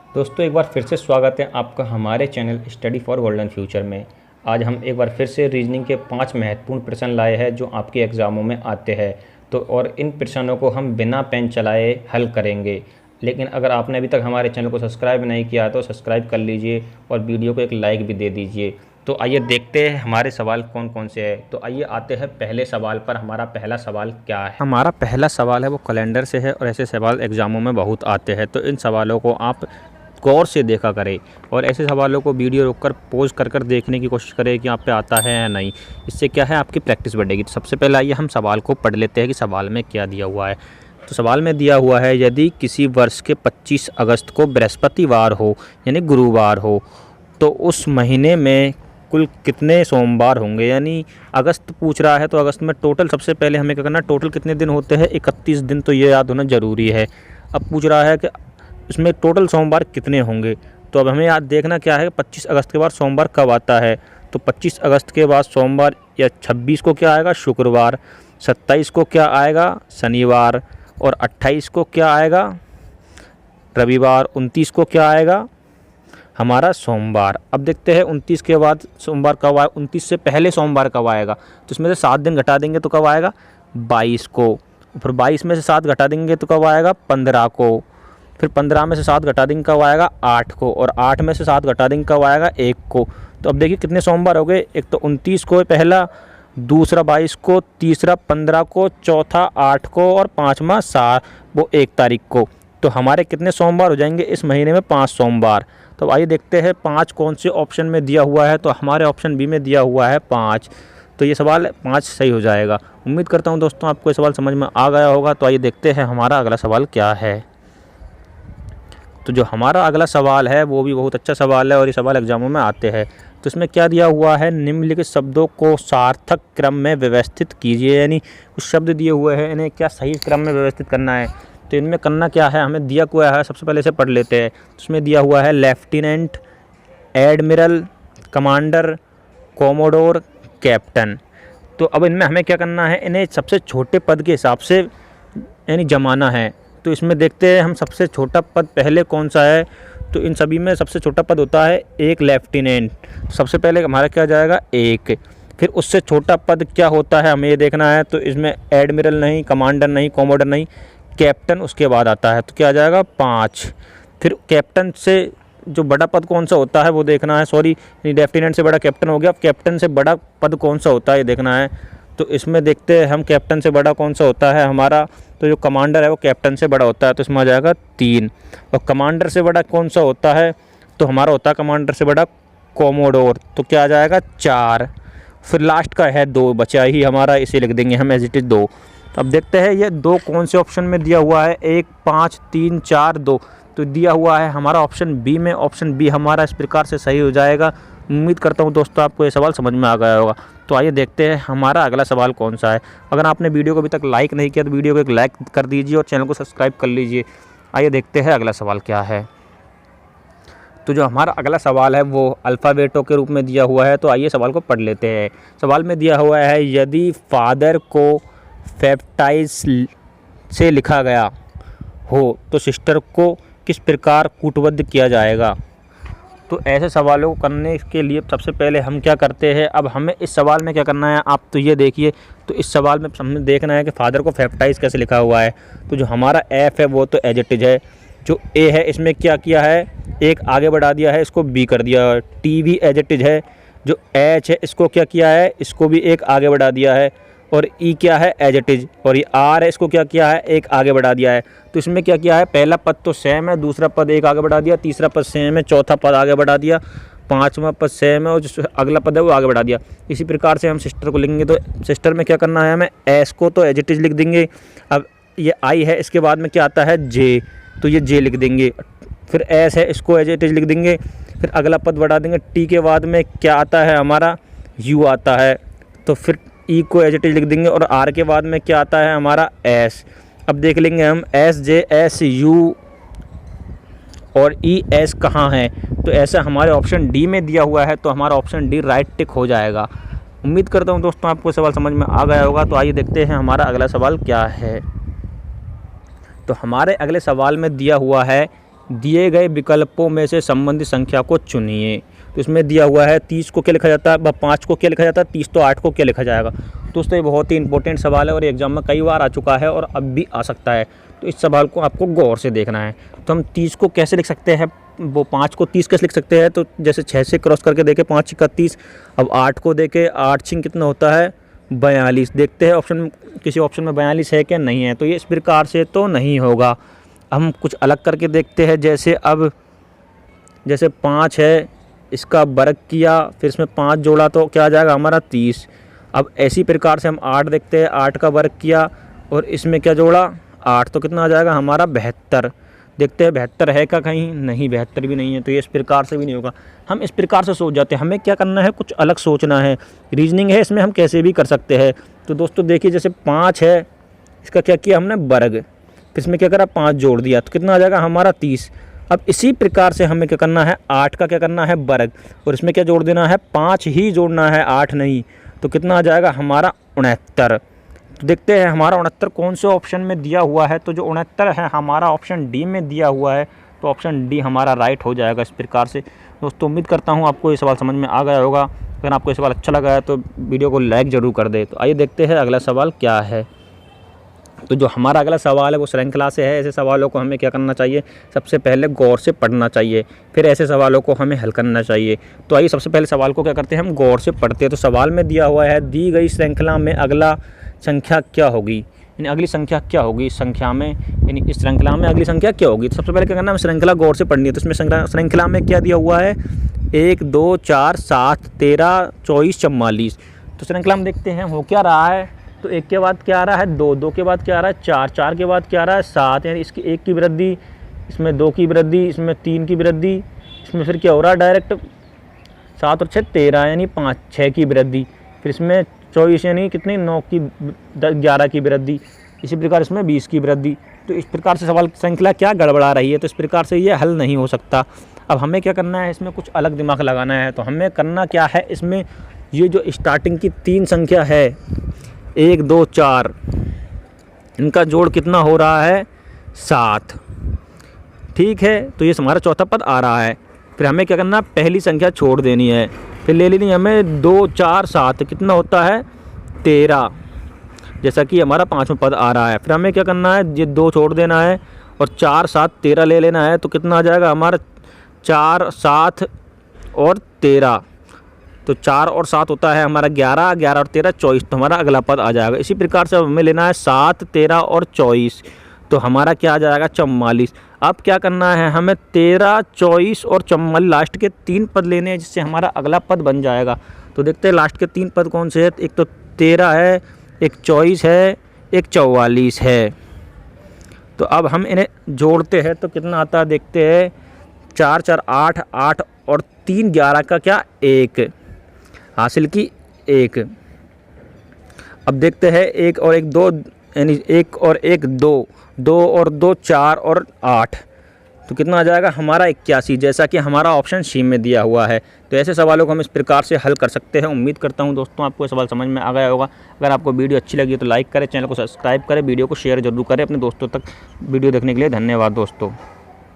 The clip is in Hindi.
दोस्तों एक बार फिर से स्वागत है आपका हमारे channel study for golden future में। आज हम एक बार फिर से रीजनिंग के 5 महत्वपूर्ण प्रश्न लाए हैं जो आपके एग्ज़ामों में आते हैं। तो और इन प्रश्नों को हम बिना पेन चलाए हल करेंगे। लेकिन अगर आपने अभी तक हमारे चैनल को सब्सक्राइब नहीं किया तो सब्सक्राइब कर लीजिए और वीडियो को एक लाइक भी दे दीजिए। तो आइए देखते हैं हमारे सवाल कौन कौन से हैं। तो आइए आते हैं पहले सवाल पर। हमारा पहला सवाल क्या है? हमारा पहला सवाल है वो कैलेंडर से है और ऐसे सवाल एग्ज़ामों में बहुत आते हैं। तो इन सवालों को आप गौर से देखा करें और ऐसे सवालों को वीडियो रोककर पॉज कर देखने की कोशिश करें कि आप पे आता है या नहीं। इससे क्या है, आपकी प्रैक्टिस बढ़ेगी। तो सबसे पहले आइए हम सवाल को पढ़ लेते हैं कि सवाल में क्या दिया हुआ है। तो सवाल में दिया हुआ है, यदि किसी वर्ष के 25 अगस्त को बृहस्पतिवार हो यानी गुरुवार हो तो उस महीने में कुल कितने सोमवार होंगे। यानी अगस्त पूछ रहा है तो अगस्त में टोटल सबसे पहले हमें क्या करना, टोटल कितने दिन होते हैं, 31 दिन। तो ये याद होना ज़रूरी है। अब पूछ रहा है कि इसमें टोटल सोमवार कितने होंगे। तो अब हमें याद देखना क्या है, 25 अगस्त के बाद सोमवार कब आता है। तो 25 अगस्त के बाद सोमवार या 26 को क्या आएगा, शुक्रवार। 27 को क्या आएगा, शनिवार। और 28 को क्या आएगा, रविवार। 29 को क्या आएगा, हमारा सोमवार। अब देखते हैं 29 के बाद सोमवार कब आएगा, 29 से पहले सोमवार कब आएगा। तो इसमें से 7 दिन घटा देंगे तो कब आएगा, 22 को। फिर 22 में से 7 घटा देंगे तो कब आएगा, 15 को। फिर 15 में से 7 घटा देंगे कब आएगा, 8 को। और 8 में से 7 घटा देंगे कब आएगा, 1 को। तो अब देखिए कितने सोमवार हो गए। एक तो 29 को पहला, दूसरा 22 को, तीसरा 15 को, चौथा 8 को और पाँचवा 1 तारीख को। तो हमारे कितने सोमवार हो जाएंगे इस महीने में, 5 सोमवार। तो आइए देखते हैं 5 कौन से ऑप्शन में दिया हुआ है। तो हमारे ऑप्शन बी में दिया हुआ है 5। तो ये सवाल 5 सही हो जाएगा। उम्मीद करता हूँ दोस्तों आपको ये सवाल समझ में आ गया होगा। तो आइए देखते हैं हमारा अगला सवाल क्या है। तो जो हमारा अगला सवाल है वो भी बहुत अच्छा सवाल है और ये सवाल एग्जामों में आते हैं। तो इसमें क्या दिया हुआ है, निम्नलिखित शब्दों को सार्थक क्रम में व्यवस्थित कीजिए। यानी कुछ शब्द दिए हुए हैं, इन्हें क्या सही क्रम में व्यवस्थित करना है। तो इनमें करना क्या है, हमें दिया हुआ है, सबसे पहले से पढ़ लेते हैं। उसमें दिया हुआ है lieutenant, admiral, commander, commodore, captain. तो अब इनमें हमें क्या करना है, इन्हें सबसे छोटे पद के हिसाब से यानी जमाना है। तो इसमें देखते हैं हम सबसे छोटा पद पहले कौन सा है। तो इन सभी में सबसे छोटा पद होता है एक लेफ्टिनेंट। सबसे पहले हमारा क्या जाएगा, 1। फिर उससे छोटा पद क्या होता है हमें ये देखना है। तो इसमें एडमिरल नहीं, कमांडर नहीं, कोमोडर नहीं, कैप्टन उसके बाद आता है। तो क्या आ जाएगा, 5। फिर कैप्टन से जो बड़ा पद कौन सा होता है वो देखना है। सॉरी, लेफ्टिनेंट से बड़ा कैप्टन हो गया। अब कैप्टन से बड़ा पद कौन सा होता है ये देखना है। तो इसमें देखते हैं हम कैप्टन से बड़ा कौन सा होता है हमारा। तो जो कमांडर है वो कैप्टन से बड़ा होता है, तो इसमें आ जाएगा 3। और कमांडर से बड़ा कौन सा होता है, तो हमारा होता है कमांडर से बड़ा कोमोडोर। तो क्या आ जाएगा, 4। फिर लास्ट का है 2 बचा ही हमारा, इसे लिख देंगे हम एज इट इज़ 2। अब देखते हैं ये 2 कौन से ऑप्शन में दिया हुआ है, 1, 5, 3, 4, 2। तो दिया हुआ है हमारा ऑप्शन बी में। ऑप्शन बी हमारा इस प्रकार से सही हो जाएगा। उम्मीद करता हूँ दोस्तों आपको ये सवाल समझ में आ गया होगा। तो आइए देखते हैं हमारा अगला सवाल कौन सा है। अगर आपने वीडियो को अभी तक लाइक नहीं किया तो वीडियो को एक लाइक कर दीजिए और चैनल को सब्सक्राइब कर लीजिए। आइए देखते हैं अगला सवाल क्या है। तो जो हमारा अगला सवाल है वो अल्फ़ाबेटों के रूप में दिया हुआ है। तो आइए सवाल को पढ़ लेते हैं। सवाल में दिया हुआ है, यदि फादर को फैप्टाइज से लिखा गया हो तो सिस्टर को किस प्रकार कूटबद्ध किया जाएगा। तो ऐसे सवालों को करने के लिए सबसे पहले हम क्या करते हैं, अब हमें इस सवाल में क्या करना है, आप तो ये देखिए। तो इस सवाल में हमें देखना है कि फादर को फैप्टाइज कैसे लिखा हुआ है। तो जो हमारा एफ है वो तो एज इट इज है। जो ए है इसमें क्या किया है, एक आगे बढ़ा दिया है, इसको बी कर दिया है। टी भी एज इट इज है। जो एच है इसको क्या किया है, इसको भी एक आगे बढ़ा दिया है। और ई क्या है, एज इट इज। और ये आर है, इसको क्या किया है, एक आगे बढ़ा दिया है। तो इसमें क्या किया है, पहला पद तो सेम है, दूसरा पद एक आगे बढ़ा दिया, तीसरा पद सेम है, चौथा पद आगे बढ़ा दिया, पांचवा पद सेम है और जो अगला पद है वो आगे बढ़ा दिया। इसी प्रकार से हम सिस्टर को लिखेंगे। तो सिस्टर में क्या करना है हमें, एस को तो एज इट इज लिख देंगे। अब ये आई है, इसके बाद में क्या आता है, जे। तो ये जे लिख देंगे। फिर एस है, इसको एज इट इज लिख देंगे। फिर अगला पद बढ़ा देंगे। टी के बाद में क्या आता है हमारा, यू आता है। तो फिर ई को एज इट इज लिख देंगे। और आर के बाद में क्या आता है हमारा, एस। अब देख लेंगे हम एस, जे, एस, यू और ई, एस कहाँ है। तो ऐसा हमारे ऑप्शन डी में दिया हुआ है। तो हमारा ऑप्शन डी राइट टिक हो जाएगा। उम्मीद करता हूँ दोस्तों आपको सवाल समझ में आ गया होगा। तो आइए देखते हैं हमारा अगला सवाल क्या है। तो हमारे अगले सवाल में दिया हुआ है, दिए गए विकल्पों में से संबंधित संख्या को चुनिए। तो इसमें दिया हुआ है 30 को क्या लिखा जाता है, 5 को क्या लिखा जाता है, 30 तो 8 को क्या लिखा जाएगा। दोस्तों ये बहुत ही इंपॉर्टेंट सवाल है और एग्जाम में कई बार आ चुका है और अब भी आ सकता है। तो इस सवाल को आपको गौर से देखना है। तो हम 30 को कैसे लिख सकते हैं, वो 5 को 30 कैसे लिख सकते हैं, तो जैसे 6 से क्रॉस करके देखें 5 छिक्का 30। अब 8 को देखें, 8 छिंग कितना होता है 42। देखते हैं ऑप्शन, किसी ऑप्शन में 42 है क्या, नहीं है। तो ये इस प्रकार से तो नहीं होगा। हम कुछ अलग करके देखते हैं, जैसे 5 है, इसका वर्ग किया, फिर इसमें 5 जोड़ा तो क्या आ जाएगा हमारा 30। अब ऐसी प्रकार से हम 8 देखते हैं, 8 का वर्ग किया और इसमें क्या जोड़ा 8, तो कितना आ जाएगा हमारा 72। देखते हैं 72 है क्या कहीं, नहीं 72 भी नहीं है। तो ये इस प्रकार से भी नहीं होगा। हम इस प्रकार से सोच जाते हैं। हमें क्या करना है, कुछ अलग सोचना है। रीजनिंग है, इसमें हम कैसे भी कर सकते हैं। तो दोस्तों देखिए, जैसे 5 है, इसका क्या किया हमने वर्ग, फिर इसमें क्या करा 5 जोड़ दिया, तो कितना आ जाएगा हमारा 30। अब इसी प्रकार से हमें क्या करना है, 8 का क्या करना है वर्ग, और इसमें क्या जोड़ देना है 5 ही जोड़ना है, 8 नहीं। तो कितना आ जाएगा हमारा 69। तो देखते हैं हमारा 69 कौन से ऑप्शन में दिया हुआ है। तो जो 69 है हमारा ऑप्शन डी में दिया हुआ है। तो ऑप्शन डी हमारा राइट हो जाएगा इस प्रकार से। दोस्तों उम्मीद करता हूँ आपको ये सवाल समझ में आ गया होगा। अगर आपको ये सवाल अच्छा लगा है तो वीडियो को लाइक ज़रूर कर दे। तो आइए देखते हैं अगला सवाल क्या है। तो जो हमारा अगला सवाल है वो श्रृंखला से है। ऐसे सवालों को हमें क्या करना चाहिए, सबसे पहले गौर से पढ़ना चाहिए, फिर ऐसे सवालों को हमें हल करना चाहिए। तो आइए सबसे पहले सवाल को क्या करते हैं, हम गौर से पढ़ते हैं। तो सवाल में दिया हुआ है, दी गई श्रृंखला में अगला संख्या क्या होगी, यानी अगली संख्या क्या होगी इस संख्या में, यानी इस श्रृंखला में अगली संख्या क्या होगी। तो सबसे पहले क्या करना है, श्रृंखला गौर से पढ़नी है। तो इसमें श्रृंखला में क्या दिया हुआ है, 1 2 4 7 13 24 44। तो श्रृंखला में देखते हैं हो क्या रहा है। तो 1 के बाद क्या आ रहा है 2, 2 के बाद क्या आ रहा है 4, 4 के बाद क्या आ रहा है 7, यानी इसकी 1 की वृद्धि, इसमें 2 की वृद्धि, इसमें 3 की वृद्धि, इसमें फिर क्या हो रहा है डायरेक्ट 7 और 6 13, यानी 5 6 की वृद्धि, फिर इसमें 24 यानी कितनी 9 की 11 की वृद्धि, इसी प्रकार इसमें 20 की वृद्धि। तो इस प्रकार से सवाल श्रृंखला क्या गड़बड़ा रही है। तो इस प्रकार से ये हल नहीं हो सकता। अब हमें क्या करना है, इसमें कुछ अलग दिमाग लगाना है। तो हमें करना क्या है, इसमें ये जो स्टार्टिंग की 3 संख्या है 1 2 4, इनका जोड़ कितना हो रहा है 7, ठीक है। तो ये हमारा चौथा पद आ रहा है। फिर हमें क्या करना, पहली संख्या छोड़ देनी है, फिर ले लेनी है हमें 2 4 7, कितना होता है 13, जैसा कि हमारा 5वां पद आ रहा है। फिर हमें क्या करना है, ये 2 छोड़ देना है और 4 7 13 ले लेना है। तो कितना आ जाएगा हमारा 4 7 और 13, तो 4 और 7 होता है हमारा 11, 11 और 13 24। तो हमारा अगला पद आ जाएगा। इसी प्रकार से हमें लेना है 7 13 और 24, तो हमारा क्या आ जाएगा 44। अब क्या करना है, हमें 13 24 और 44 लास्ट के 3 पद लेने हैं, जिससे हमारा अगला पद बन जाएगा। तो देखते हैं लास्ट के 3 पद कौन से हैं। एक तो 13 है, एक 24 है, एक 44 है। तो अब हम इन्हें जोड़ते हैं तो कितना आता है, देखते हैं 4 4 8 8 और 3 11 का क्या 1 हासिल की 1। अब देखते हैं 1 और 1 2, यानी 1 और 1 2, 2 और 2 4 और 8, तो कितना आ जाएगा हमारा 81, जैसा कि हमारा ऑप्शन सी में दिया हुआ है। तो ऐसे सवालों को हम इस प्रकार से हल कर सकते हैं। उम्मीद करता हूं दोस्तों आपको ये सवाल समझ में आ गया होगा। अगर आपको वीडियो अच्छी लगी तो लाइक करें, चैनल को सब्सक्राइब करें, वीडियो को शेयर जरूर करें अपने दोस्तों तक। वीडियो देखने के लिए धन्यवाद दोस्तों।